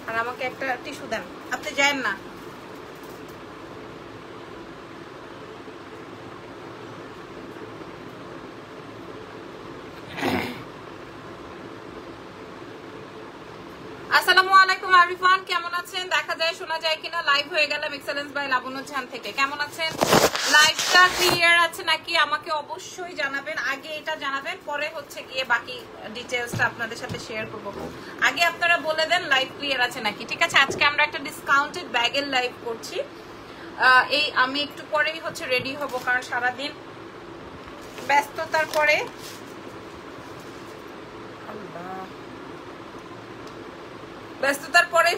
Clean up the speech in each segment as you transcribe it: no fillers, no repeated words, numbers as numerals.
আর আমাকে একটা টিস্যু দেন, আপনি যান না। আসসালামু আলাইকুম আরিফান, কেমন আছেন? দেখা যায় শোনা যায় কিনা? লাইভ হয়ে গেলাম এক্সেলেন্স বাই লাবণ্য জাহান থেকে। কেমন আছেন? লাইভটা ক্লিয়ার আছে নাকি আমাকে অবশ্যই জানাবেন। আগে এটা জানাবেন, পরে হচ্ছে গিয়ে বাকি ডিটেইলসটা আপনাদের সাথে শেয়ার করব। আগে আপনারা বলে দেন লাইভ ক্লিয়ার আছে নাকি। ঠিক আছে, আজকে আমরা একটা ডিসকাউন্টেড ব্যাগের লাইভ করছি। এই আমি একটু পরেই হচ্ছে রেডি হব, কারণ সারাদিন ব্যস্ততার পরে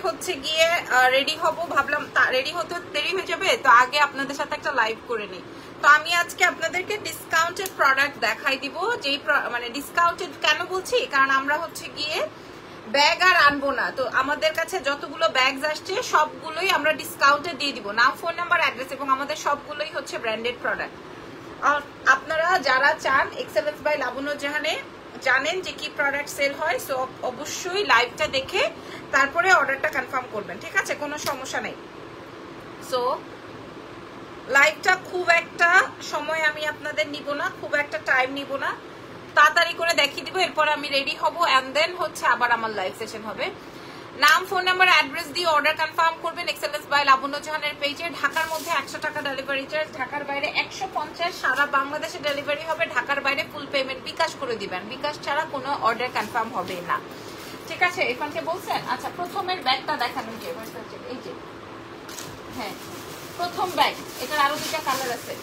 হচ্ছে গিয়ে রেডি হব। ভাবলাম রেডি হতে দেরি হয়ে যাবে, তো আগে আপনাদের সাথে একটা লাইভ করে নিই। তো আমি আজকে আপনাদেরকে ডিসকাউন্টেড প্রোডাক্ট দেখাই দিব। যেই মানে ডিসকাউন্টেড কেন বলছি, কারণ আমরা হচ্ছে গিয়ে ব্যাগ আর আনবো না। তো আমাদের কাছে যতগুলো ব্যাগস আসছে সবগুলোই আমরা ডিসকাউন্টে দিয়ে দিব, নাম, ফোন নাম্বার, অ্যাড্রেস, এবং আমাদের সবগুলোই হচ্ছে ব্র্যান্ডেড প্রোডাক্ট। আর আপনারা যারা চান এক্সেলেন্স বাই লাবণ্য জাহানে জানেন যে কি প্রোডাক্ট সেল হয়, সো অবশ্যই লাইভটা দেখে তারপরে অর্ডারটা কনফার্ম করবেন। ঠিক আছে, কোনো সমস্যা নেই। সো লাইভটা খুব একটা সময় আমি আপনাদের নিব না, খুব একটা টাইম নিব না, তাড়াতাড়ি করে দেখিয়ে দিব। এরপর আমি রেডি হব এন্ড দেন হচ্ছে আবার আমার লাইভ সেশন হবে। নাম, ফোন নাম্বার, অ্যাড্রেস দিয়ে অর্ডার কনফার্ম করবেন এক্সেলেন্স বাই লাবণ্য জাহানের পেজে। ঢাকার মধ্যে 100 টাকা ডেলিভারি চার্জ, ঢাকার বাইরে 150, সারা বাংলাদেশে ডেলিভারি হবে। ঢাকার বাইরে ফুল পেমেন্ট বিকাশ করে দিবেন, বিকাশ ছাড়া কোনো অর্ডার কনফার্ম হবে না। ঠিক আছে, এখানকে বলছেন। আচ্ছা, প্রথমের ব্যাগটা দেখানো, যে এই যে, হ্যাঁ প্রথম ব্যাগ, এটার আরো দুইটা কালার আছে,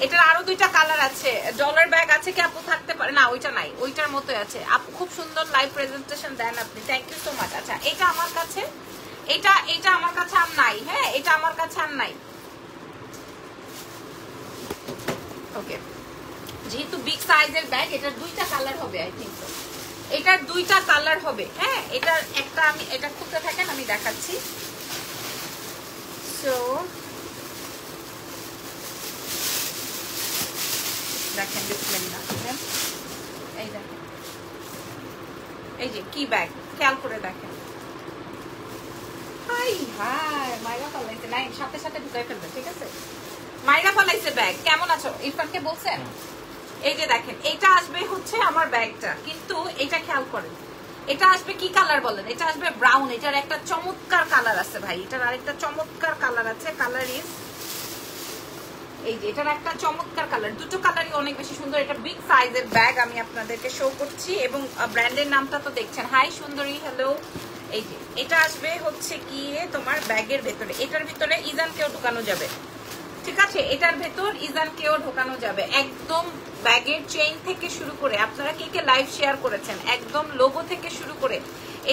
এটার আরো দুইটা কালার আছে। ডলার ব্যাগ আছে কি আপু? থাকতে পারে না, ওইটা নাই, ওইটার মতোই আছে। আপু খুব সুন্দর লাইভ প্রেজেন্টেশন দেন আপনি, থ্যাংক ইউ সো মাচ। আচ্ছা, এটা আমার কাছে, এটা আমার কাছে আর নাই। হ্যাঁ, এটা আমার কাছে আর নাই। ওকে, যেহেতু বিগ সাইজের ব্যাগ, এটার দুইটা কালার হবে, আই থিংক সো এটার দুইটা কালার হবে। হ্যাঁ, এটার একটা আমি, এটা খুলতে থাকেন আমি দেখাচ্ছি। সো দেখেন, এই দেখেন, এই যে কি ব্যাগ, খেয়াল করে দেখেন। মাইরা পালাইছে, নাই সাথে সাথে ঢুকাই ফেলবে। ঠিক আছে, মাইরা পালাইছে ব্যাগ। কেমন আছো? ইরফানকে বলছেন। এই যে দেখেন, এটা আসবে হচ্ছে আমার ব্যাগটা, কিন্তু এটা খেয়াল করেন, এটা আসবে কি কালার বলেন? এটা আসবে ব্রাউন। এটার একটা চমৎকার কালার আছে ভাই, এটার আরেকটা চমৎকার কালার আছে। কালার ইজ এই যে, এটার একটা চমৎকার কালার, দুটো কালারই অনেক বেশি সুন্দর। এটা বিগ সাইজের ব্যাগ আমি আপনাদেরকে শো করছি, এবং ব্র্যান্ডের নামটা তো দেখছেন। হাই সুন্দরী, হ্যালো। এই যে এটা আসবে হচ্ছে গিয়ে তোমার ব্যাগের ভেতরে, এটার ভিতরে ইজানকেও ঢুকানো যাবে। ঠিক আছে, এটার ভেতর ইজানকেও ঢোকানো যাবে। একদম ব্যাগের চেইন থেকে শুরু করে, আপনারা কে কে লাইভ শেয়ার করেছেন, একদম লোগো থেকে শুরু করে,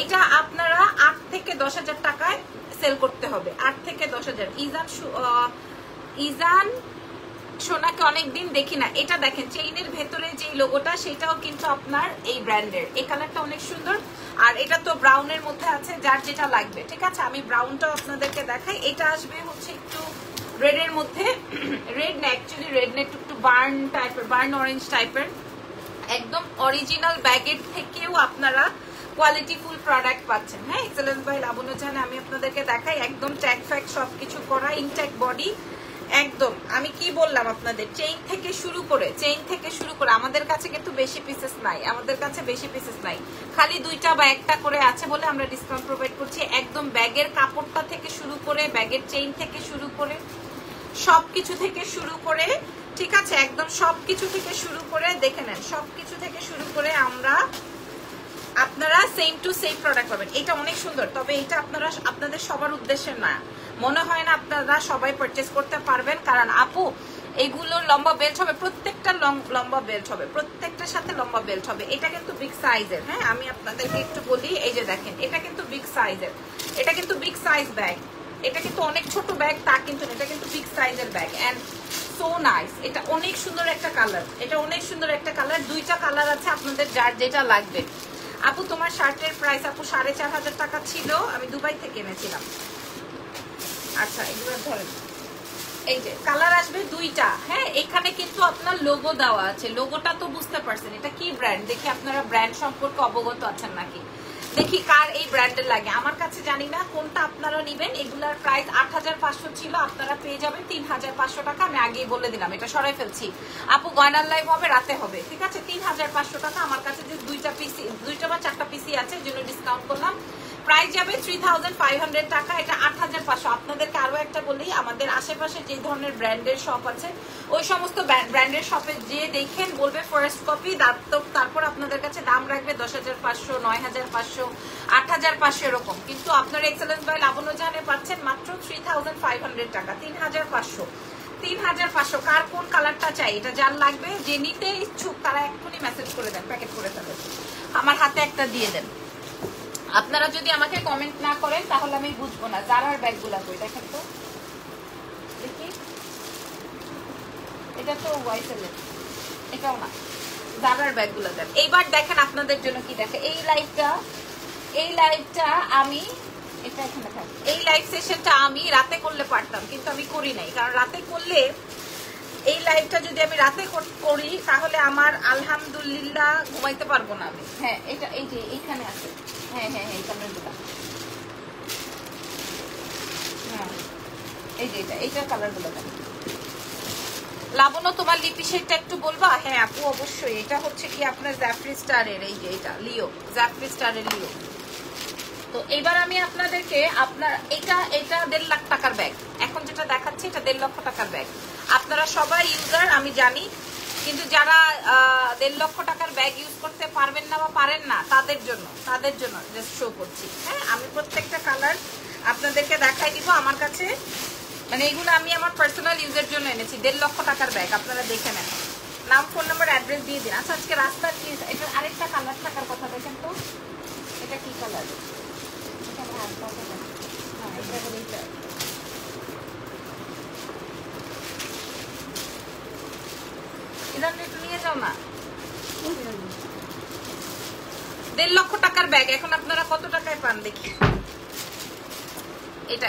এটা আপনারা 8 থেকে 10,000 টাকায় সেল করতে হবে। 8 থেকে 10,000। ইজান সোনাকে অনেকদিন দেখি না। এটা দেখেন, চেইনের ভেতরে যে লোগোটা, সেটাও কিন্তু আপনার এই ব্র্যান্ডের। এই কালারটা অনেক সুন্দর, আর এটা তো ব্রাউনের মধ্যে আছে, যার যেটা লাগবে। ঠিক আছে, আমি ব্রাউনটাও আপনাদেরকে দেখাই। এটা আসবে হচ্ছে একটু রেডের মধ্যে, রেড না, অ্যাকচুয়ালি রেড না, একটু বার্ন টাইপের, বার্ন অরেঞ্জ টাইপের। একদম অরিজিনাল ব্যাগের থেকেও আপনারা কোয়ালিটিফুল প্রোডাক্ট পাচ্ছেন। হ্যাঁ, এক্সেলেন্স বাই লাবণ্য জাহানে আমি আপনাদেরকে দেখাই, একদম ট্যাগ ফ্যাগ সবকিছু করা, ইনট্যাগ বডি। একদম আমি কি বললাম আপনাদের, চেইন থেকে শুরু করে আমাদের কাছে কিন্তু বেশি পিসেস নাই, আমাদের কাছে বেশি পিসেস নাই, খালি 2টা বা 1টা করে আছে বলে আমরা ডিসকাউন্ট প্রোভাইড করছি। একদম ব্যাগের কাপড়টা থেকে শুরু করে, ব্যাগের চেইন থেকে শুরু করে, সবকিছু থেকে শুরু করে, ঠিক আছে, একদম সবকিছু থেকে শুরু করে দেখে নেন, সবকিছু থেকে শুরু করে আমরা, আপনারা সেম টু সেম প্রোডাক্ট পাবেন। এটা অনেক সুন্দর, তবে এটা আপনারা, আপনাদের সবার উদ্দেশ্যে না, মনে হয় না আপনারা সবাই পারচেজ করতে পারবেন, কারণ আপু এগুলো লম্বা বেল্ট হবে, প্রত্যেকটা লম্বা বেল্ট হবে, প্রত্যেকটার সাথে লম্বা বেল্ট হবে। এটা কিন্তু বিগ সাইজের। হ্যাঁ, আমি আপনাদেরকে একটু বলি, এই যে দেখেন, এটা কিন্তু বিগ সাইজের, এটা কিন্তু বিগ সাইজ ব্যাগ, এটা কিন্তু অনেক ছোট ব্যাগ তা কিন্তু না, এটা কিন্তু বিগ সাইজের ব্যাগ এন্ড সো নাইস। এটা অনেক সুন্দর একটা কালার, এটা অনেক সুন্দর একটা কালার। 2টা কালার আছে, আপনাদের যার যেটা লাগবে। আপু তোমার শার্টের প্রাইস আপু 4,500 টাকা ছিল, আমি দুবাই থেকে এনেছিলাম। আচ্ছা, এগুলো ধরেন, এই যে কালার আসবে 2টা। হ্যাঁ, এখানে কিন্তু আপনার লোগো দেওয়া আছে, লোগোটা তো বুঝতে পারছেন এটা কি ব্র্যান্ড, দেখি আপনারা ব্র্যান্ড সম্পর্কে অবগত আছেন নাকি। দেখি কার এই ব্র্যান্ডের লাগে। আমার কাছে জানি না কোনটা আপনারা নেবেন। এগুলার প্রাইস 8500 ছিল, আপনারা পেয়ে যাবেন 3500 টাকা। আমি আগেই বলে দিলাম, এটা সরাই ফেলছি। আপু গয়নার লাইভ হবে, রাতে হবে, ঠিক আছে? 3500 টাকা। আমার কাছে যে দুইটা বা চারটা পিসি আছে, এর জন্য ডিসকাউন্ট করলাম। প্রাইস যাবে 3500 টাকা, এটা 8500। আপনাদেরকে আরো একটা বলি, আমাদের আশেপাশে যে ধরনের ব্র্যান্ডের শপ আছে, ওই সমস্ত ব্র্যান্ডের শপে যে দেখেন বলবে ফার্স্ট কপি, তারপর আপনাদের কাছে দাম রাখবে 10500, 9500, 8500 এরকম। কিন্তু আপনারা এক্সেলেন্স বাই লাবণ্য জাহানে পাচ্ছেন মাত্র 3500 টাকা, 3500। 3500। কার কোন কালারটা চাই, এটা যার লাগবে, যে নিতে ইচ্ছুক তারা এক্ষুনি মেসেজ করে দেন, প্যাকেট করে ফেলেন, আমার হাতে একটা দিয়ে দেন। আপনারা যদি আমাকে কমেন্ট না করেন তাহলে আমি বুঝবো না। জারার ব্যাগগুলা কই দেখেন তো, দেখি। এটা তো ওয়াইসেল, এটাও না। জারার ব্যাগগুলা দেন। এইবার দেখেন আপনাদের জন্য কি দেখে। এই লাইভটা আমি, এটা এখানে থাকে। এই লাইভ সেশনটা আমি রাতে করলে পারতাম, কিন্তু আমি করি নাই। কারণ রাতে করলে, এই লাইভটা যদি আমি রাতে করি তাহলে আমার আলহামদুলিল্লাহ ঘুমাইতে পারবো না আমি। হ্যাঁ, এটা এই যে এইখানে আছে। হ্যাঁ, এই কালারগুলো। হ্যাঁ, এই যে এইটার কালারগুলো দেখেন। লাবণ্য তোমার লিপি শেডটা একটু বলবা? হ্যাঁ আপু অবশ্যই। এটা হচ্ছে কি আপনার জ্যাফরি স্টারের, এই যে এটা লিও, জ্যাফরি স্টারের লিও। তো এবার আমি আপনাদেরকে এটা 1.5 লাখ টাকার ব্যাগ, এখন যেটা দেখাচ্ছি এটা 1.5 লক্ষ টাকার ব্যাগ। আপনারা সবাই ইউজার আমি জানি, কিন্তু যারা 1.5 লক্ষ টাকার ব্যাগ ইউজ করতে পারবেন না বা পারেন না, তাদের জন্য জাস্ট শো করছি। হ্যাঁ, আমি প্রত্যেকটা কালার আপনাদেরকে দেখাই দিব। আমার কাছে মানে এগুলো আমি আমার পার্সোনাল ইউজের জন্য এনেছি। 1.5 লক্ষ টাকার ব্যাগ, আপনারা দেখে নেন। নাম, ফোন নাম্বার, অ্যাড্রেস দিয়ে দিন। আচ্ছা, আজকে রাস্তার কি এটা আরেকটা কালার থাকার কথা, দেখেন তো এটা কি কালার। নিয়ে যাও না। 1.5 লক্ষ টাকার ব্যাগ এখন আপনারা কত টাকায় পান দেখি।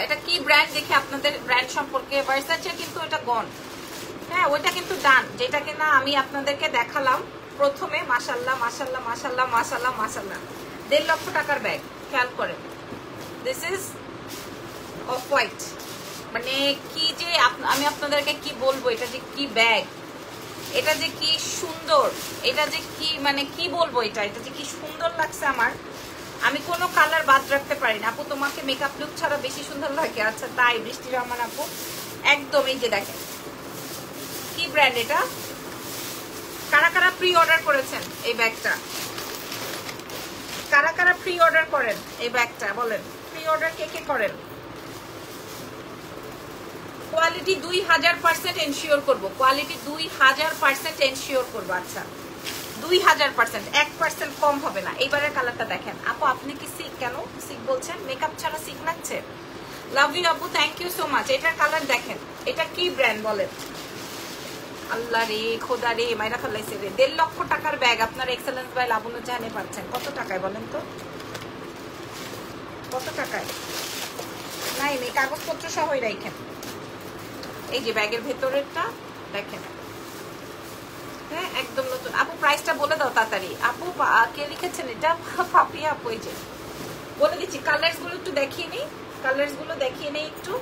এটা কি ব্র্যান্ড দেখে আপনাদের ব্র্যান্ড সম্পর্কে। ভার্সাচে কিন্তু এটা গন। হ্যাঁ, ওইটা কিন্তু ডান, যেটা কিনা আমি আপনাদেরকে দেখালাম প্রথমে। মাশাল্লাহ মাশাল্লাহ মাশাল্লাহ মাশাল্লাহ মাশাল্লাহ। 1.5 লক্ষ টাকার ব্যাগ, খেয়াল করেন। This is off white. মানে কি যে আমি আপনাদেরকে কি বলবো, এটা যে কি ব্যাগ, এটা যে কি সুন্দর, এটা যে কি মানে কি বলবো, এটা যে কি সুন্দর লাগছে আমার। আমি কোনো কালার বাদ রাখতে পারি না। আপু তোমাকে মেকআপ লুক ছাড়া বেশি সুন্দর লাগে। আচ্ছা তাই, বৃষ্টি রহমান আপু একদম। এই যে দেখেন কি ব্র্যান্ড এটা। কারা কারা প্রি অর্ডার করেছেন এই ব্যাগটা? কারা কারা প্রি অর্ডার করেন এই ব্যাগটা বলেন। প্রি অর্ডার কে করেন? কোয়ালিটি 2000% এনশিওর করবো। কোয়ালিটি 2000% এনশিওর করবো। আচ্ছা 2000%, 1% কম হবে না। এইবারের কালারটা দেখেন। আপু আপনি কি সিক কেন সিক বলছেন? মেকআপ ছাড়া সিক লাগছে? লাভ ইউ আপু, থ্যাংক ইউ সো মাচ। এটার কালার দেখেন। এটা কি ব্র্যান্ড বলেন? আল্লাহ রে খোদা রে, মাইরা ফেলাইছে রে। 1.5 লক্ষ টাকার ব্যাগ আপনার এক্সেলেন্স বাই লাবণ্য জাহানে পাচ্ছেন। কত টাকায় বলেন তো? কত টাকায়? নাই নেই, কাগজপত্র সহই রাখেন। এই যে ব্যাগের ভেতরেরটা দেখেন। হ্যাঁ, একদম নতুন। আপু প্রাইসটা বলে দাও তাড়াতাড়ি। আপু কে লিখেছেন এটা? পাপিয়া আপু। এই যে বলে দিচ্ছি, কালার্স গুলো একটু দেখিয়ে নিই, কালার্স গুলো দেখিয়ে নিই একটু।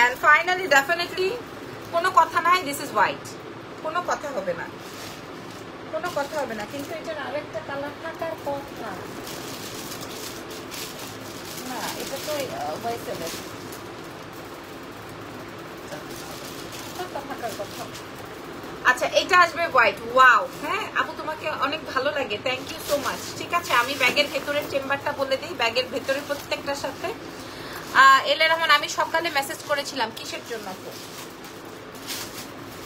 এন্ড ফাইনালি ডেফিনেটলি কোনো কথা নাই, দিস ইজ হোয়াইট। কোনো কথা হবে না, কোনো কথা হবে না। কিন্তু এটার আরেকটা কালার থাকার কথা না, এটা তো হোয়াইট থাকার কথা। আচ্ছা এটা আসবে হোয়াইট। ওয়াও, হ্যাঁ আপু তোমাকে অনেক ভালো লাগে, থ্যাংক ইউ সো মাচ। ঠিক আছে, আমি ব্যাগের ভেতরের চেম্বারটা বলে দিই। ব্যাগের ভেতরের প্রত্যেকটার সাথে এল রহমান, আমি সকালে মেসেজ করেছিলাম কিসের জন্য আপু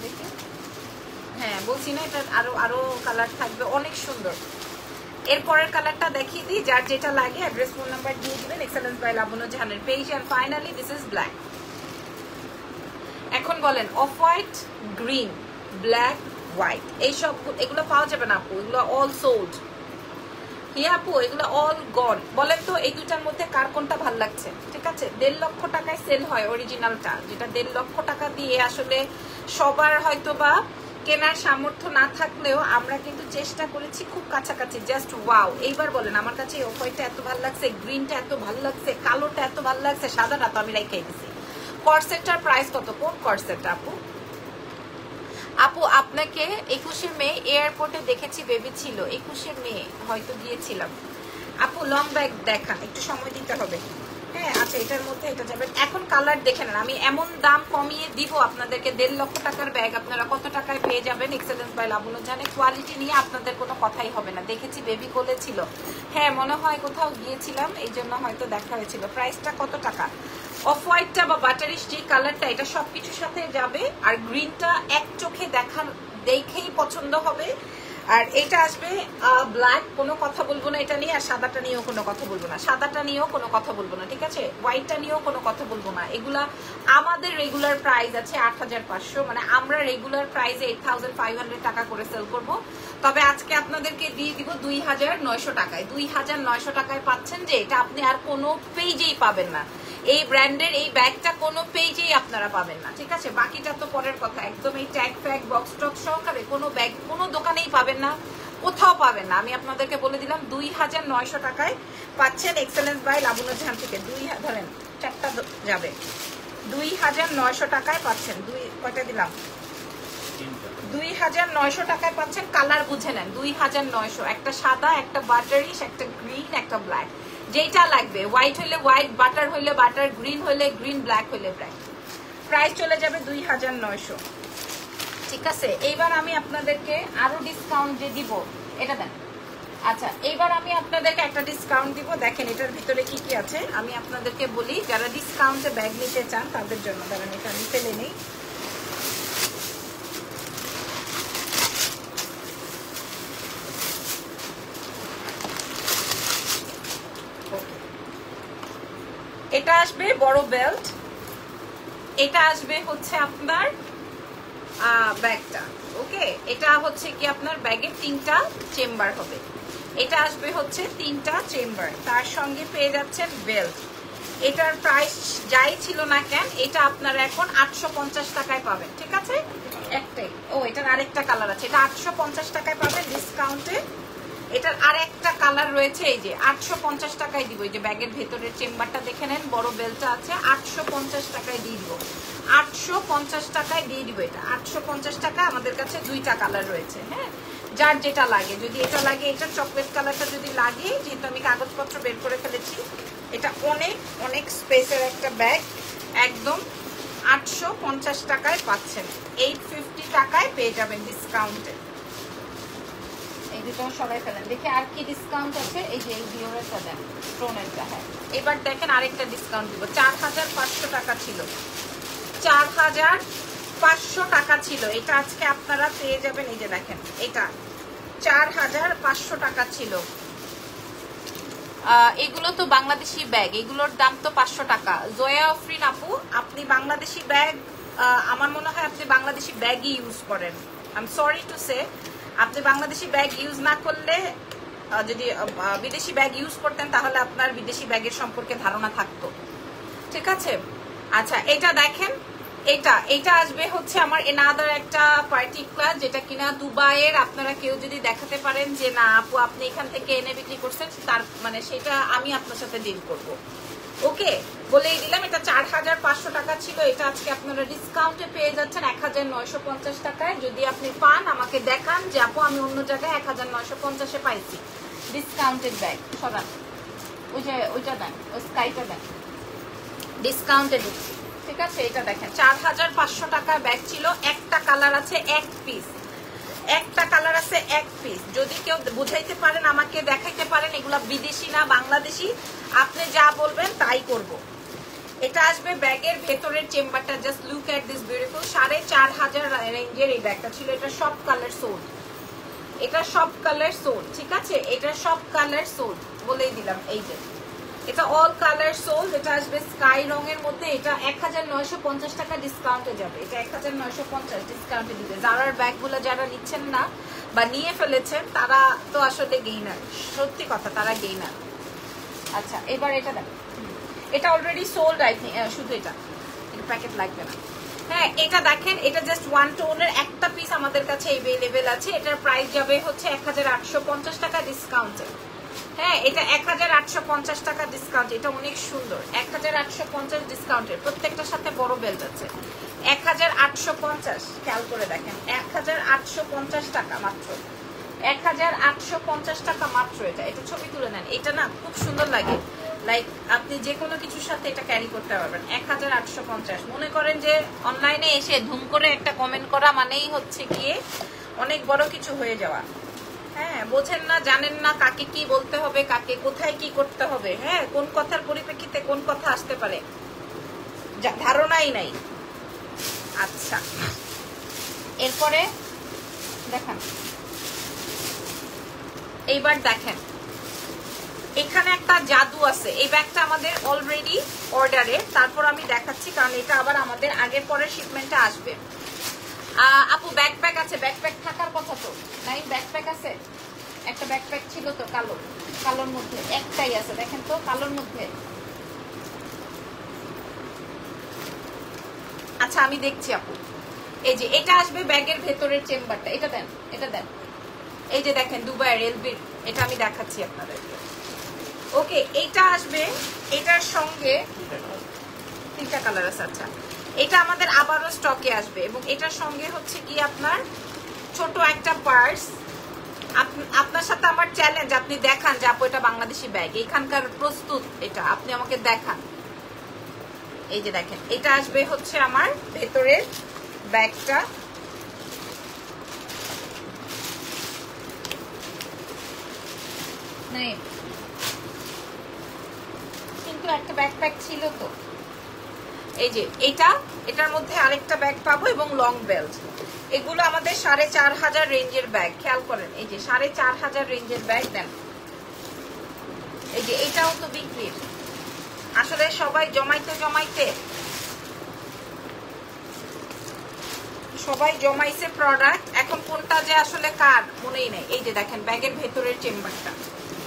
দেখি। হ্যাঁ বলছি না, এটা আরো কালার থাকবে, অনেক সুন্দর। এরপরের কালারটা দেখিয়ে দিই, যার যেটা লাগে অ্যাড্রেস ফোন নাম্বার দিয়ে দিবেন। এক্সেলেন্স বাই লাবণ্য জাহানের পেজ। আর ফাইনালি দিস ইজ ব্ল্যাক। এখন বলেন off white, green, black, white, এইসব এগুলো পাওয়া যাবে না আপু, এগুলো অল সোল্ড। হ্যাঁ আপু এগুলো অল গন। বলেন তো এই দুটার মধ্যে কার কোনটা ভাল লাগছে? ঠিক আছে, 1.5 লক্ষ টাকায় সেল হয় অরিজিনালটা, যেটা 1.5 লক্ষ টাকা দিয়ে আসলে সবার হয়তো বা কেনার সামর্থ্য না থাকলেও আমরা কিন্তু চেষ্টা করেছি খুব কাছাকাছি। Just wow. এইবার বলেন, আমার কাছে এই অফ হোয়াইটটা এত ভালো লাগছে, গ্রিনটা এত ভালো লাগছে, কালোটা এত ভালো লাগছে, সাদাটা তো আমি রাইখাই দিছি। কর্সেটটার প্রাইস কত? কোন কর্সেটটা আপু? আপু আপনাকে 21শে মে এয়ারপোর্টে দেখেছি, বেবি ছিল। 21শে মে হয়তো গিয়েছিলাম। আপু লং ব্যাগ দেখান, একটু সময় দিতে হবে। হ্যাঁ আচ্ছা, এটার মধ্যে এটা যাবে। এখন কালার দেখে নেন, আমি এমন দাম কমিয়ে দিব আপনাদেরকে। 1.5 লক্ষ টাকার ব্যাগ আপনারা কত টাকায় পেয়ে যাবেন? এক্সেলেন্স বাই লাবণ্য জানে। কোয়ালিটি নিয়ে আপনাদের কোনো কথাই হবে না। দেখেছি বেবি কোলে ছিল। হ্যাঁ মনে হয় কোথাও গিয়েছিলাম, এই জন্য হয়তো দেখা হয়েছিল। প্রাইসটা কত টাকা? অফ হোয়াইটটা বা বাটারিশ যে কালারটা, এটা সবকিছুর সাথে যাবে। আর গ্রিনটা এক চোখে দেখেই পছন্দ হবে। আর এটা আসবে ব্ল্যাক, কোনো কথা বলবো না এটা নিয়ে। আর সাদাটা নিয়েও কোনো কথা বলবো না, সাদাটা নিয়েও কোনো কথা বলবো না, ঠিক আছে? হোয়াইটটা নিয়েও কোনো কথা বলবো না। এগুলা আমাদের রেগুলার প্রাইস আছে 8500, মানে আমরা রেগুলার প্রাইসে 8500 টাকা করে সেল করব। তবে আজকে আপনাদেরকে দিয়ে দিব 2900 টাকায়। 2900 টাকায় পাচ্ছেন যে এটা আপনি আর কোনো পেজেই পাবেন না। এই ব্র্যান্ডের এই ব্যাগটা কোনো পেজেই আপনারা পাবেন না, ঠিক আছে? বাকিটা তো পরের কথা। একদম এই ট্যাগ ফ্যাগ বক্স টক সহকারে কোনো ব্যাগ কোনো দোকানেই পাবেন না, কোথাও পাবেন না। আমি আপনাদেরকে বলে দিলাম 2900 টাকায় পাচ্ছেন এক্সেলেন্স বাই লাবণ্য জাহান থেকে। ধরেন 4টা যাবে, 2900 টাকায় পাচ্ছেন। কয়টা দিলাম? 2900 টাকায় পাচ্ছেন। কালার বুঝে নেন, 2900। একটা সাদা, একটা বাটারিশ, একটা গ্রিন, একটা ব্ল্যাক, যেটা লাগবে। হোয়াইট হইলে হোয়াইট, বাটার হইলে বাটার, গ্রিন হইলে গ্রিন, ব্ল্যাক হইলে ব্ল্যাক। প্রাইস চলে যাবে 2900, ঠিক আছে? এইবার আমি আপনাদেরকে আরো ডিসকাউন্ট যে দিব, এটা দেন। আচ্ছা এইবার আমি আপনাদেরকে একটা ডিসকাউন্ট দিব। দেখেন এটার ভিতরে কি কি আছে আমি আপনাদেরকে বলি, যারা ডিসকাউন্টে ব্যাগ নিতে চান তাদের জন্য। কারণ এটা আমি ফেলে নেই। এটা আসবে বড় বেল্ট, এটা আসবে হচ্ছে আপনার ব্যাগটা, ওকে? এটা হচ্ছে কি আপনার ব্যাগের 3টা চেম্বার হবে। এটা আসবে হচ্ছে 3টা চেম্বার, তার সঙ্গে পেয়ে যাচ্ছেন বেল্ট। এটার প্রাইস যাই ছিল না কেন, এটা আপনারা এখন 850 টাকায় পাবেন, ঠিক আছে? একটাই। ও এটার আরেকটা কালার আছে, এটা 850 টাকায় পাবেন ডিসকাউন্টে। এটার আর একটা কালার রয়েছে, এই যে 850 টাকায় দিব। এই যে ব্যাগের ভেতরের চেম্বারটা দেখে নেন, বড় বেলটা আছে, 850 টাকায় দিয়ে দিব। 850 টাকায় দিয়ে দিব। এটা 850 টাকা। আমাদের কাছে 2টা কালার রয়েছে, হ্যাঁ? যার যেটা লাগে, যদি এটা লাগে, এটা চকলেট কালারটা যদি লাগে, যেহেতু আমি কাগজপত্র বের করে ফেলেছি। এটা অনেক অনেক স্পেসের একটা ব্যাগ, একদম 850 টাকায় পাচ্ছেন। 850 টাকায় পেয়ে যাবেন ডিসকাউন্টে। এই দুটো সবাই ফেলেন, দেখি আর কি ডিসকাউন্ট আছে। এই যে এই ডিওরেরটা দেন, স্টোনেরটা। হ্যাঁ এবার দেখেন আরেকটা ডিসকাউন্ট দিব। 4500 টাকা ছিল, 4500 টাকা ছিল। এটা আজকে আপনারা পেয়ে যাবেন। এই যে দেখেন, এটা 4500 টাকা ছিল। এগুলো তো বাংলাদেশি ব্যাগ, এগুলোর দাম তো 500 টাকা। জয়া আফরিন আপু, আপনি বাংলাদেশি ব্যাগ, আমার মনে হয় আপনি বাংলাদেশি ব্যাগই ইউজ করেন। I am sorry to say, আপনি বাংলাদেশি ব্যাগ ইউজ না করলে, যদি বিদেশি ব্যাগ ইউজ করতেন তাহলে আপনার বিদেশি ব্যাগের সম্পর্কে ধারণা থাকতো, ঠিক আছে? আচ্ছা এটা দেখেন, এটা আসবে হচ্ছে আমার এনাদার একটা পার্টিকুলার, যেটা কিনা দুবাইয়ের। আপনারা কেউ যদি দেখাতে পারেন যে না আপু আপনি এখান থেকে এনে বিক্রি করছেন, তার মানে সেটা আমি আপনার সাথে ডিল করব, ওকে? বলেই দিলাম। এটা 4500 টাকা ছিল, এটা আজকে আপনারা ডিসকাউন্টে পেয়ে যাচ্ছেন 1950 টাকায়। যদি আপনি পান আমাকে দেখান যে আপু আমি অন্য জায়গায় 1950-এ পাইছি ডিসকাউন্টেড ব্যাগ। সরান ওইটা দেন, ওই স্কাইটা দেন, ডিসকাউন্টে দিচ্ছি, ঠিক আছে? এটা দেখেন 4500 টাকার ব্যাগ ছিল। একটা কালার আছে, এক পিস, একটা কালার আছে, এক পিস। যদি কেউ বুঝাইতে পারেন, আমাকে দেখাইতে পারেন এগুলা বিদেশি না বাংলাদেশি, আপনি যা বলবেন তাই করব। এটা আসবে ব্যাগের ভেতরের চেম্বারটা, just look at this beautiful. 4500 রেঞ্জের এই ব্যাগটা ছিল। এটা সব কালার সোল্ড, এটা সব কালার সোল্ড, ঠিক আছে? এটা সব কালার সোল্ড, বলেই দিলাম। এই যে এটা অল কালার সোল্ড। এটা আসবে স্কাই রঙের মধ্যে। এটা 1950 টাকা ডিসকাউন্টে যাবে। এটা 1950 ডিসকাউন্টে দিবে। জারার ব্যাগগুলো যারা নিচ্ছেন না বা নিয়ে ফেলেছেন তারা তো আসলে গেইনার, সত্যি কথা, তারা গেইনার। আচ্ছা এবার এটা দেখ, এটা অলরেডি সোল্ড, আই থিঙ্ক। শুধু এটা প্যাকেট লাগবে না, হ্যাঁ এটা দেখেন, এটা জাস্ট ওয়ান টোনের একটা পিস আমাদের কাছে अवेलेबल আছে। এটার প্রাইস যাবে হচ্ছে 1850 টাকা ডিসকাউন্টে। হ্যাঁ এটা 1850 টাকা ডিসকাউন্ট। এটা অনেক সুন্দর, 1850 ডিসকাউন্টের, প্রত্যেকটার সাথে বড় বেল্ট আছে। 1850 খেয়াল করে দেখেন, 1850 টাকা মাত্র, 1850 টাকা মাত্র। এটা ছবি তুলে নেন, এটা না খুব সুন্দর লাগে, লাইক আপনি যে কোনো কিছুর সাথে এটা ক্যারি করতে পারবেন। 1850। মনে করেন যে অনলাইনে এসে ধুম করে একটা কমেন্ট করা মানেই হচ্ছে গিয়ে অনেক বড় কিছু হয়ে যাওয়া। হ্যাঁ বোঝেন না, জানেন না কাকে কি বলতে হবে, কাকে কোথায় কি করতে হবে, হ্যাঁ কোন কথার পরিপ্রেক্ষিতে কোন কথা আসতে পারে ধারণাই নাই। আচ্ছা এরপরে দেখেন, এইবার দেখেন এখানে একটা জাদু আছে। এই ব্যাগটা আমাদের অলরেডি অর্ডারে, তারপর আমি দেখাচ্ছি কারণ এটা আবার আমাদের আগের পরের শিপমেন্টে আসবে। আপু ব্যাকপ্যাক আছে, ব্যাকপ্যাক থাকার কথা তো নাই, ব্যাকপ্যাক আছে, একটা ব্যাকপ্যাক ছিল তো কালো, কালোর মধ্যে একটাই আছে, দেখেন তো কালোর মধ্যে। আচ্ছা আমি দেখছি আপু, এই যে এটা আসবে ব্যাগের ভেতরের চেম্বারটা, এটা দেন, এটা দেন, এই যে দেখেন দুবাইয়ের এলবির, এটা আমি দেখাচ্ছি আপনাদেরকে। ওকে এটা আসবে, এটার সঙ্গে 3টা কালার আছে। আচ্ছা এটা আমাদের আবারও স্টকে আসবে এবং এটার সঙ্গে হচ্ছে কি আপনার ছোট একটা পার্স। আপনার সাথে আমার চ্যালেঞ্জ, আপনি দেখান যে আপু এটা বাংলাদেশি ব্যাগ, এখানকার প্রস্তুত, এটা আপনি আমাকে দেখান। এই যে দেখেন এটা আসবে হচ্ছে আমার ভেতরের ব্যাগটা। কিন্তু একটা ব্যাকপ্যাক ছিল তো, এই যে এটার মধ্যে আরেকটা ব্যাগ পাবো এবং লং বেল্ট। এগুলো আমাদের 4500 রেঞ্জের ব্যাগ, খেয়াল করেন এই যে 4500 রেঞ্জের ব্যাগ দেন। এই যে এটাও তো বিক্রির, আসলে সবাই জমাইছে প্রোডাক্ট, এখন কোনটা যে আসলে কার মনেই নেই। এই যে দেখেন ব্যাগের ভেতরের চেম্বারটা,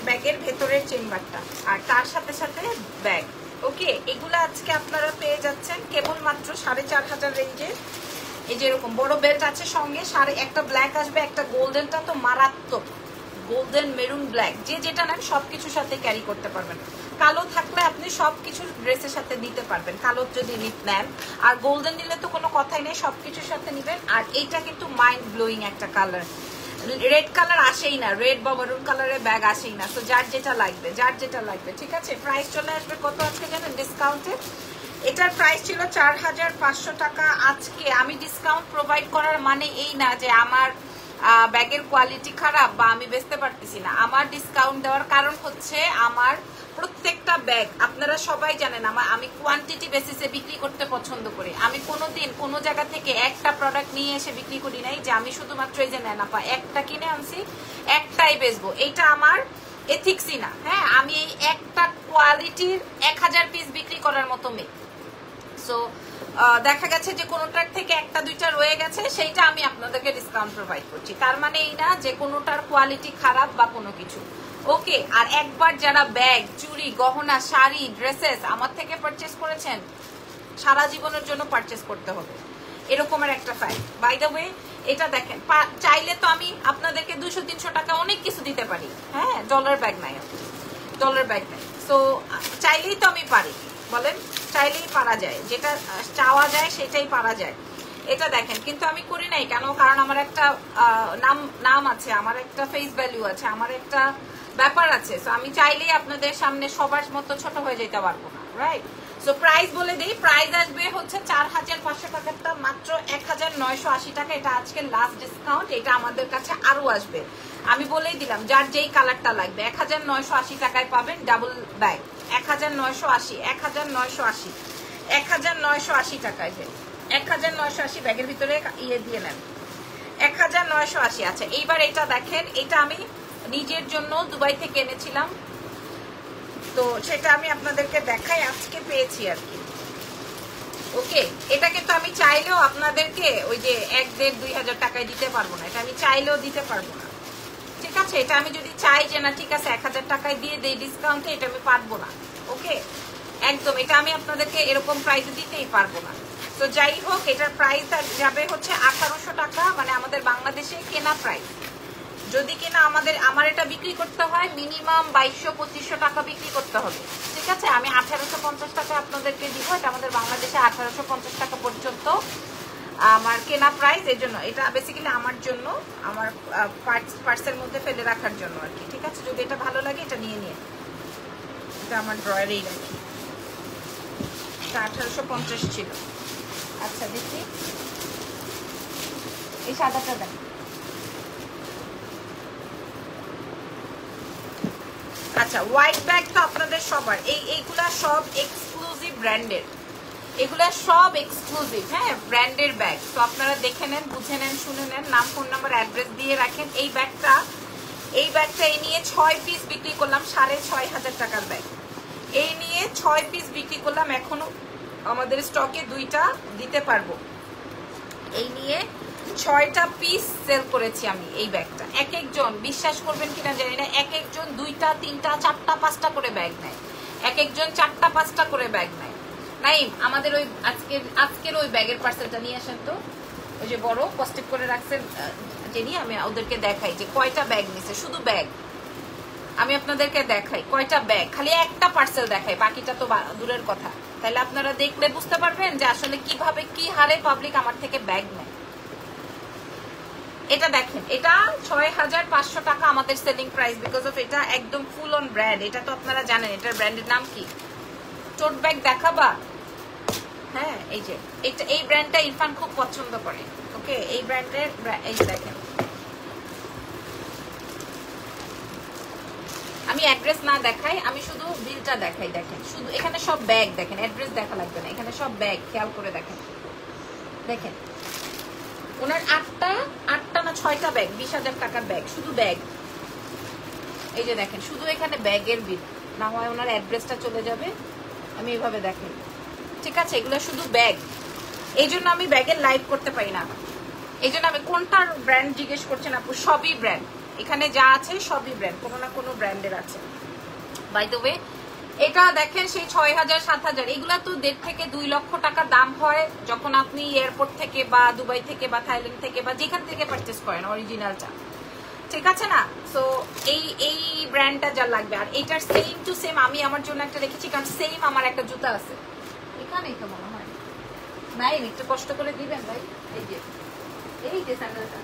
ব্যাগের ভেতরের চেম্বারটা আর তার সাথে সাথে ব্যাগ। ওকে এগুলো আজকে আপনারা পেয়ে যাচ্ছেন কেবলমাত্র 4500 রেঞ্জে। এই যে এরকম বড় বেল্ট আছে সঙ্গে, একটা ব্ল্যাক আসবে, একটা গোল্ডেনটা তো মারাত্মক, গোল্ডেন মেরুন ব্ল্যাক, যে যেটা নেন সবকিছুর সাথে ক্যারি করতে পারবেন। কালো থাকলে আপনি সবকিছু ড্রেসের সাথে দিতে পারবেন, কালো যদি নেন, আর গোল্ডেন নিলে তো কোনো কথাই নেই, সবকিছুর সাথে নিবেন। আর এইটা কিন্তু মাইন্ড ব্লোয়িং একটা কালার, রেড কালার আসেই না, রেড বা মেরুন কালারের ব্যাগ আসেই না। তো যার যেটা লাগবে, ঠিক আছে। প্রাইস চলে আসবে কত আজকে জানেন ডিসকাউন্টে? এটার প্রাইস ছিল 4500 টাকা। আজকে আমি ডিসকাউন্ট প্রোভাইড করার মানে এই না যে আমার ব্যাগের কোয়ালিটি খারাপ বা আমি বেচতে পারতেছি না। আমার ডিসকাউন্ট দেওয়ার কারণ হচ্ছে আমার প্রত্যেকটা ব্যাগ আপনারা সবাই জানেন আমি কোয়ান্টিটি বেসিসে বিক্রি করতে পছন্দ করি। আমি কোনোদিন কোনো জায়গা থেকে একটা প্রোডাক্ট নিয়ে এসে বিক্রি করি নাই যে আমি শুধুমাত্র এই যে নেন আপা একটা কিনে আনছি একটাই বেচবো, এইটা আমার এথিক্সই না। হ্যাঁ আমি এই একটা কোয়ালিটির 1000 পিস বিক্রি করার মতো মেয়ে। সো দেখা গেছে যে কোনোটার থেকে একটা দুইটা রয়ে গেছে, সেইটা আমি আপনাদেরকে ডিসকাউন্ট প্রোভাইড করছি, তার মানে এই না যে কোনোটার কোয়ালিটি খারাপ বা কোনো কিছু। ওকে আর একবার যারা ব্যাগ, চুড়ি, গহনা, শাড়ি, ড্রেসেস আমার থেকে পারচেস করেছেন, সারা জীবনের জন্য পারচেস করতে হবে এরকমের একটা ফ্যাক্ট। বাই দ্য ওয়ে এটা দেখেন, চাইলে তো আমি আপনাদেরকে 200-300 টাকা অনেক কিছু দিতে পারি। হ্যাঁ ডলার ব্যাগ নাই, ডলার ব্যাগ নাই। সো চাইলেই তো আমি পারি, বলেন চাইলেই পারা যায়, যেটা চাওয়া যায় সেটাই পারা যায়। এটা দেখেন কিন্তু আমি করি নাই কেন, কারণ আমার একটা নাম আছে, আমার একটা ফেস ভ্যালু আছে, আমার একটা ব্যাপার আছে। সো আমি চাইলেই আপনাদের সামনে সবার মতো ছোট হয়ে যেতে পারবো না, রাইট? সো প্রাইস বলে দিই, প্রাইস আসবে হচ্ছে 4500 টাকাটা মাত্র 1980 টাকা। এটা আজকে লাস্ট ডিসকাউন্ট, এটা আমাদের কাছে আরো আসবে। আমি বলেই দিলাম যার যেই কালারটা লাগবে 1980 টাকায় পাবেন ডাবল ব্যাগ। 1980 টাকায়, 1980 ব্যাগের ভিতরে ইয়ে দিয়ে নেন 1980। আচ্ছা এইবার এটা দেখেন, এটা আমি নিজের জন্য দুবাই থেকে এনেছিলাম, তো সেটা আমি আপনাদেরকে দেখাই, আজকে পেয়েছি আর কি। ওকে এটা কিন্তু আমি চাইলেও আপনাদেরকে ওই যে 1-1.5-2,000 টাকায় দিতে পারবো না, এটা আমি চাইলেও দিতে পারবো না, ঠিক আছে। এটা আমি যদি চাই যে না ঠিক আছে 1000 টাকায় দিয়ে দেই ডিসকাউন্টে, এটা আমি পারবো না। ওকে একদম, এটা আমি আপনাদেরকে এরকম প্রাইসে দিতেই পারবো না। তো যাই হোক, এটার প্রাইস যাবে হচ্ছে 1800 টাকা, মানে আমাদের বাংলাদেশে কেনা প্রাইস। যদি কিনা আমার এটা বিক্রি করতে হয় মিনিমাম 2200-2500 টাকা বিক্রি করতে হবে, ঠিক আছে। আমি 1850 টাকা আপনাদেরকে দিব, এটা আমাদের বাংলাদেশে 1850 টাকা পর্যন্ত আমার কেনা প্রাইস। এর জন্য এটা বেসিক্যালি আমার জন্য, আমার পার্সের মধ্যে ফেলে রাখার জন্য আর কি, ঠিক আছে। যদি এটা ভালো লাগে এটা নিয়ে এটা আমার ড্রয়ারেই রাখি। এটা 1850 ছিল। আচ্ছা দেখি এই সাদাটা দেন। আচ্ছা হোয়াইট ব্যাগ তো আপনাদের সবার, এইগুলা সব এক্সক্লুসিভ ব্র্যান্ডের, এগুলা সব এক্সক্লুসিভ, হ্যাঁ ব্র্যান্ডের ব্যাগ। তো আপনারা দেখে নেন, বুঝে নেন, শুনে নেন, নাম, ফোন নাম্বার, অ্যাড্রেস দিয়ে রাখেন। এই ব্যাগটা এই নিয়ে 6 পিস বিক্রি করলাম, 6500 টাকার ব্যাগ। এই নিয়ে 6 পিস বিক্রি করলাম, এখনো আমাদের স্টকে 2টা দিতে পারবো। এই নিয়ে 6টা পিস সেল করেছি আমি এই ব্যাগটা। এক একজন, বিশ্বাস করবেন কিনা জানি না, এক একজন 2টা 3টা 4টা 5টা করে ব্যাগ নেয়, এক একজন 4টা 5টা করে ব্যাগ নেয়। নাইম আমাদের ওই আজকের ওই ব্যাগের পার্সেলটা নিয়ে আসেন তো, ওই যে বড় পজিটিভ করে রাখছেন যিনি, আমি ওদেরকে দেখাই যে কয়টা ব্যাগ নিছে, শুধু ব্যাগ আমি আপনাদেরকে দেখাই কয়টা ব্যাগ, খালি একটা পার্সেল দেখাই, বাকিটা তো দূরের কথা। তাহলে আপনারা দেখলে বুঝতে পারবেন যে আসলে কিভাবে কি হারে পাবলিক আমার থেকে ব্যাগ নেয়। এটা দেখেন, এটা 6500 টাকা আমাদের সেলিং প্রাইস, বিকজ অফ এটা একদম ফুল অন ব্র্যান্ড। এটা তো আপনারা জানেন এটার ব্র্যান্ডের নাম কি, টোট ব্যাগ দেখাবা? হ্যাঁ এই যে এই ব্র্যান্ডটা ইরফান খুব পছন্দ করে, ওকে। এই ব্র্যান্ডের, এই দেখেন, আমি অ্যাড্রেস না দেখাই, আমি শুধু বিলটা দেখাই। দেখেন শুধু এখানে সব ব্যাগ, দেখেন অ্যাড্রেস দেখা লাগবে না, এখানে সব ব্যাগ, খেয়াল করে দেখেন। দেখেন ওনার 8টা না 6টা ব্যাগ, 20,000 টাকার ব্যাগ, শুধু ব্যাগ। এই যে দেখেন শুধু এখানে ব্যাগের বিল, না হয় ওনার অ্যাড্রেসটা চলে যাবে। আমি এইভাবে দেখেন, ঠিক আছে, এগুলো শুধু ব্যাগ। এই জন্য আমি ব্যাগের লাইভ করতে পারি না, এই জন্য আমি কোনটার ব্র্যান্ড জিজ্ঞেস করছেন আপু, সবই ব্র্যান্ড, এখানে যা আছে সবই ব্র্যান্ড, কোনো না কোনো ব্র্যান্ডের আছে। বাই দ্য ওয়ে এটা দেখেন সেই 6000-7000, এগুলা তো 1.5 থেকে 2 লক্ষ টাকা দাম হয় যখন আপনি এয়ারপোর্ট থেকে বা দুবাই থেকে বা থাইল্যান্ড থেকে বা যেখান থেকে পারচেস করেন অরিজিনালটা, ঠিক আছে না। সো এই ব্র্যান্ডটা যা লাগবে। আর এটার সেম টু সেম আমি আমার জন্য একটা রেখেছি, কারণ সেম আমার একটা জুতা আছে এখানেই, তো মনে হয় নাই, একটু কষ্ট করে দিবেন ভাই। এই যে স্যান্ডেলটা,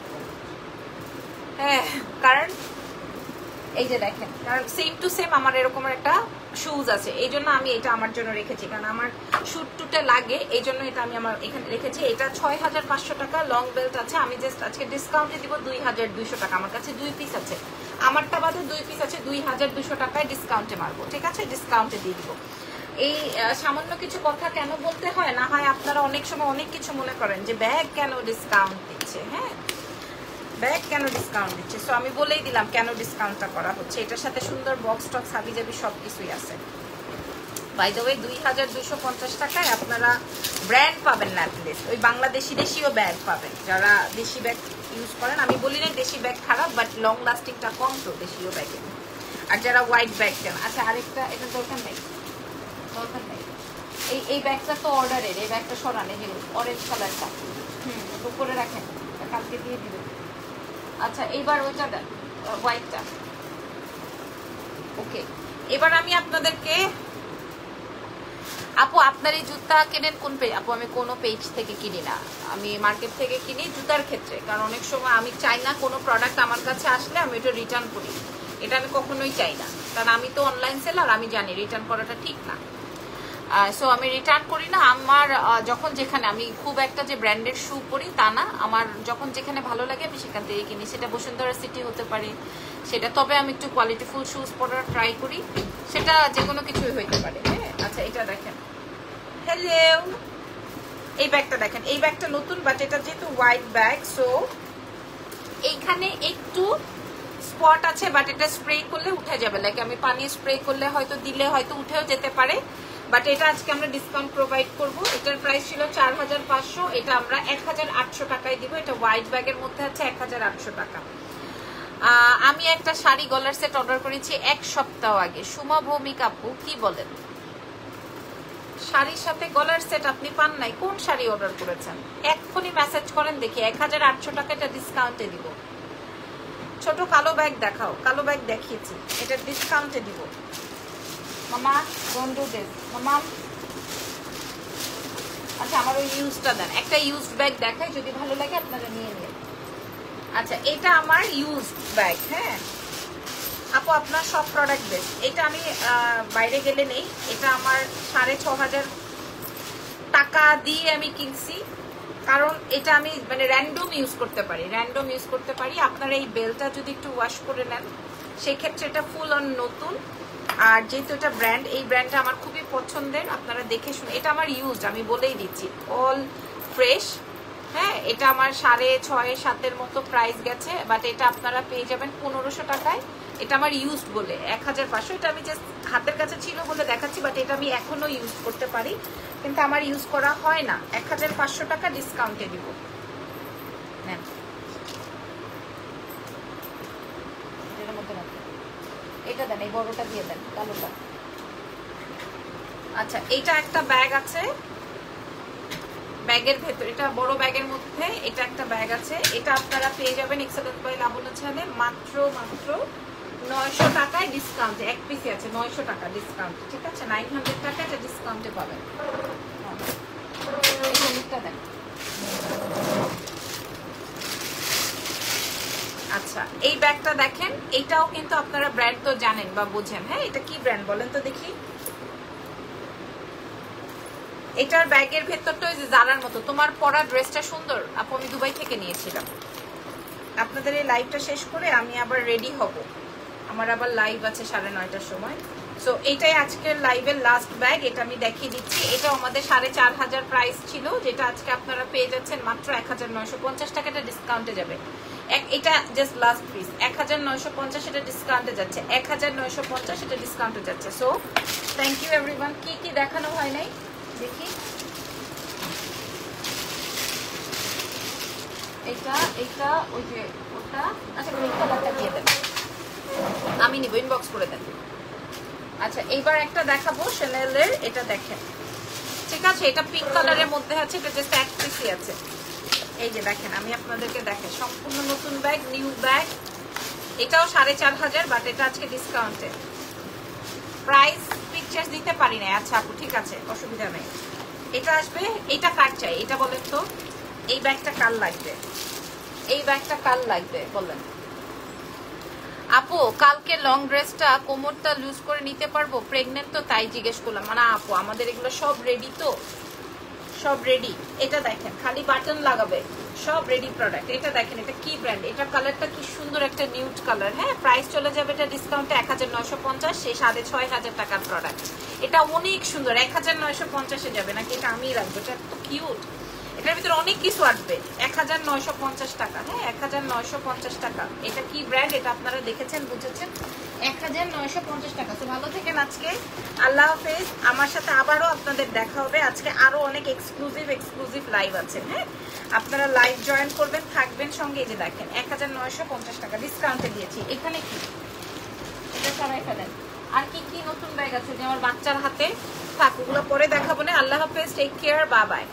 হ্যাঁ কারণ এই যে দেখেন, কারণ সেম টু সেম আমার এরকম একটা শুজ আছে, এই জন্য আমি এটা আমার জন্য রেখেছি, কারণ আমার শুট টুটে লাগে, এই জন্য এটা আমি আমার এখানে রেখেছি। এটা 6500 টাকা, লং বেল্ট আছে। আমি জাস্ট আজকে ডিসকাউন্টে দিব 2200 টাকা, আমার কাছে 2 পিস আছে, আমারটা বাদে 2 পিস আছে, 2200 টাকায় ডিসকাউন্টে মারবো, ঠিক আছে, ডিসকাউন্টে দিয়ে দিব। এই সামান্য কিছু কথা কেন বলতে হয়, না হয় আপনারা অনেক সময় অনেক কিছু মনে করেন যে ব্যাগ কেন ডিসকাউন্ট দিচ্ছে, হ্যাঁ ব্যাগ কেন ডিসকাউন্ট দিচ্ছে। সো আমি বলেই দিলাম কেন ডিসকাউন্টটা করা হচ্ছে। এটার সাথে সুন্দর বক্স টক্স হাবিজাবি সব কিছুই আছে। বাই দ্য ওয়ে 2250 টাকায় আপনারা ব্র্যান্ড পাবেন না, অ্যাটলিস্ট ওই বাংলাদেশি দেশীয় ব্যাগ পাবেন যারা দেশি ব্যাগ ইউজ করেন। আমি বলি না দেশি ব্যাগ খারাপ, বাট লং লাস্টিংটা কম তো দেশীয় ব্যাগে। আর যারা হোয়াইট ব্যাগ কেন, আচ্ছা আরেকটা, এটা দরকার নেই, দরকার নেই। এই ব্যাগটা তো অর্ডারের, এই ব্যাগটা সরান, এই যে অরেঞ্জ কালারটা, উপরে রাখেন, কালকে দিয়ে দিবেন। আচ্ছা এইবার ওইটা দেন, হোয়াইটটা, ওকে। এবার আমি আপনাদেরকে, আপু আপনার এই জুতা কেনেন কোন পেজ? আপু আমি কোনো পেজ থেকে কিনি না, আমি মার্কেট থেকে কিনি জুতার ক্ষেত্রে, কারণ অনেক সময় আমি চাই না কোনো প্রোডাক্ট আমার কাছে আসলে আমি এটা রিটার্ন করি, এটা আমি কখনোই চাই না, কারণ আমি তো অনলাইন সেলার, আমি জানি রিটার্ন করাটা ঠিক না। সো আমি রিটার্ন করি না। আমার যখন যেখানে, আমি খুব একটা যে ব্র্যান্ডের শু পরি তা না, আমার যখন যেখানে ভালো লাগে আমি সেখান থেকে কিনি, সেটা বসুন্ধরা সিটি হতে পারে সেটা, তবে আমি একটু কোয়ালিটিফুল শুজ পরার ট্রাই করি, সেটা যে কোনো কিছুই হইতে পারে, হ্যাঁ। আচ্ছা এটা দেখেন, হ্যালো, এই ব্যাগটা দেখেন, এই ব্যাগটা নতুন, বাট এটা যেহেতু হোয়াইট ব্যাগ, সো এইখানে একটু স্পট আছে, বাট এটা স্প্রে করলে উঠে যাবে, লাইক আমি পানি স্প্রে করলে হয়তো দিলে হয়তো উঠেও যেতে পারে, বাট এটা আজকে আমরা ডিসকাউন্ট প্রোভাইড করব। এটার প্রাইস ছিল 4500, এটা আমরা 1800 টাকায় দিব। এটা হোয়াইট ব্যাগের মধ্যে আছে 1800 টাকা। আমি একটা শাড়ি গলার সেট অর্ডার করেছি 1 সপ্তাহ আগে। সুমা ভৌমিক আপু কি বলেন? শাড়ির সাথে গলার সেট আপনি পান নাই, কোন শাড়ি অর্ডার করেছেন এক্ষুনি মেসেজ করেন দেখি। 1800 টাকা এটা ডিসকাউন্টে দিব। ছোট কালো ব্যাগ দেখাও, কালো ব্যাগ দেখিয়েছি, এটা ডিসকাউন্টে দিব। মামা ডোন্ট ডু দিস মামা। আচ্ছা আমার ওই ইউজটা দেন, একটা ইউজড ব্যাগ দেখাই, যদি ভালো লাগে আপনারা নিয়ে নিন। আচ্ছা এটা আমার ইউজড ব্যাগ। হ্যাঁ আপু আপনার সব প্রোডাক্ট বেস্ট। এটা আমি বাইরে গেলে নেই, এটা আমার 6500 টাকা দিয়ে আমি কিনছি, কারণ এটা আমি মানে র্যান্ডম ইউজ করতে পারি। আপনারা এই বেলটা যদি একটু ওয়াশ করে নেন সেক্ষেত্রে এটা ফুল অন নতুন। আর যেহেতু এটা ব্র্যান্ড, এই ব্র্যান্ডটা আমার খুবই পছন্দের, আপনারা দেখে শুনে। এটা আমার ইউজড, আমি বলেই দিচ্ছি, অল ফ্রেশ। হ্যাঁ এটা আমার 6.5-7 মতো প্রাইস গেছে, বাট এটা আপনারা পেয়ে যাবেন 1500 টাকায়। এটা আমার ইউজড বলে 1500, এটা আমি জাস্ট হাতের কাছে ছিল বলে দেখাচ্ছি, বাট এটা আমি এখনো ইউজ করতে পারি, কিন্তু আমার ইউজ করা হয় না। 1500 টাকা ডিসকাউন্টে দিব। নেন এটা দেন, এই বড়টা দিয়ে দেন, কালোটা। আচ্ছা এটা একটা ব্যাগ আছে, ব্যাগের ভেতর, এটা বড় ব্যাগের মধ্যে এটা একটা ব্যাগ আছে। এটা আপনারা পেয়ে যাবেন এক্সেলেন্স বাই লাবণ্য চ্যানেলে মাত্র 900 টাকায় ডিসকাউন্টে। এক পিসি আছে 900 টাকা ডিসকাউন্ট, ঠিক আছে 900 টাকা এটা ডিসকাউন্টে পাবেন। দেন আচ্ছা এই ব্যাগটা দেখেন, এটাও কিন্তু আপনারা ব্র্যান্ড তো জানেন বা বোঝেন। হ্যাঁ এটা কি ব্র্যান্ড বলেন তো দেখি। এটার ব্যাগের ভেতরটা ওই যে জারার মতো। তোমার পরা ড্রেসটা সুন্দর আপু, আমি দুবাই থেকে নিয়েছিলাম। আপনাদের এই লাইভটা শেষ করে আমি আবার রেডি হব, আমার আবার লাইভ আছে 9:30টার সময়। সো এটাই আজকের লাইভের লাস্ট ব্যাগ, এটা আমি দেখিয়ে দিচ্ছি। এটা আমাদের 4500 প্রাইস ছিল, যেটা আজকে আপনারা পেয়ে যাচ্ছেন মাত্র 1950 টাকাটা ডিসকাউন্টে যাবে। এটা জাস্ট লাস্ট পিস 1950, এটা ডিসকাউন্টে যাচ্ছে 1950, এটা ডিসকাউন্টে যাচ্ছে। So thank you everyone. কি কি দেখানো হয় নাই দেখি। এটা ওই যে ওটা, আচ্ছা এই কালারটা দিয়ে দেন, আমি নিব, ইনবক্স করে দেন। আচ্ছা এইবার একটা দেখাবো শ্যানেলের, এটা দেখেন, ঠিক আছে এটা পিঙ্ক কালারের মধ্যে আছে, এটা জাস্ট এক পিসই আছে। এই যে দেখেন, আমি আপনাদেরকে দেখাই, সম্পূর্ণ নতুন ব্যাগ, নিউ ব্যাগ। এটাও 4500, বাট এটা আজকে ডিসকাউন্টে। প্রাইস পিকচার দিতে পারি না। আচ্ছা আপু ঠিক আছে, অসুবিধা নেই। এটা আসবে, এটা কার চাই এটা বলেন তো। এই ব্যাগটা কার লাগবে, এই ব্যাগটা কার লাগবে বলেন। আপু কালকে লং ড্রেসটা কোমরটা লুজ করে নিতে পারবো, প্রেগনেন্ট তো তাই জিজ্ঞেস করলাম। মানে আপু আমাদের এগুলো সব রেডি, তো সব রেডি। এটা দেখেন খালি বাটন লাগাবে, সব রেডি প্রোডাক্ট। এটা দেখেন এটা কি ব্র্যান্ড, এটা কালারটা কি সুন্দর, একটা নিউড কালার। হ্যাঁ প্রাইস চলে যাবে এটা ডিসকাউন্টে 1950, সেই 6500 টাকার প্রোডাক্ট। এটা অনেক সুন্দর, 1950-এ যাবে নাকি, এটা আমিই রাখবো, এটা তো কিউট। এটার ভিতরে অনেক কিছু আসবে। 1950 টাকা। হ্যাঁ 1950 টাকা। এটা কি ব্র্যান্ড এটা আপনারা দেখেছেন বুঝেছেন, 1950 টাকা। তো ভালো থেকেন আজকে, আল্লাহ হাফেজ। আমার সাথে আবারও আপনাদের দেখা হবে, আজকে আরো অনেক এক্সক্লুসিভ লাইভ আছে। হ্যাঁ আপনারা লাইভ জয়েন করবেন, থাকবেন সঙ্গে। এই যে দেখেন 1950 টাকা ডিসকাউন্টে দিয়েছি। এখানে কি এটা সরাই ফেলেন। আর কি কি নতুন ব্যাগ আছে যে আমার বাচ্চার হাতে থাক, ওগুলো পরে দেখাবো না। আল্লাহ হাফেজ, টেক কেয়ার, বাই বাই।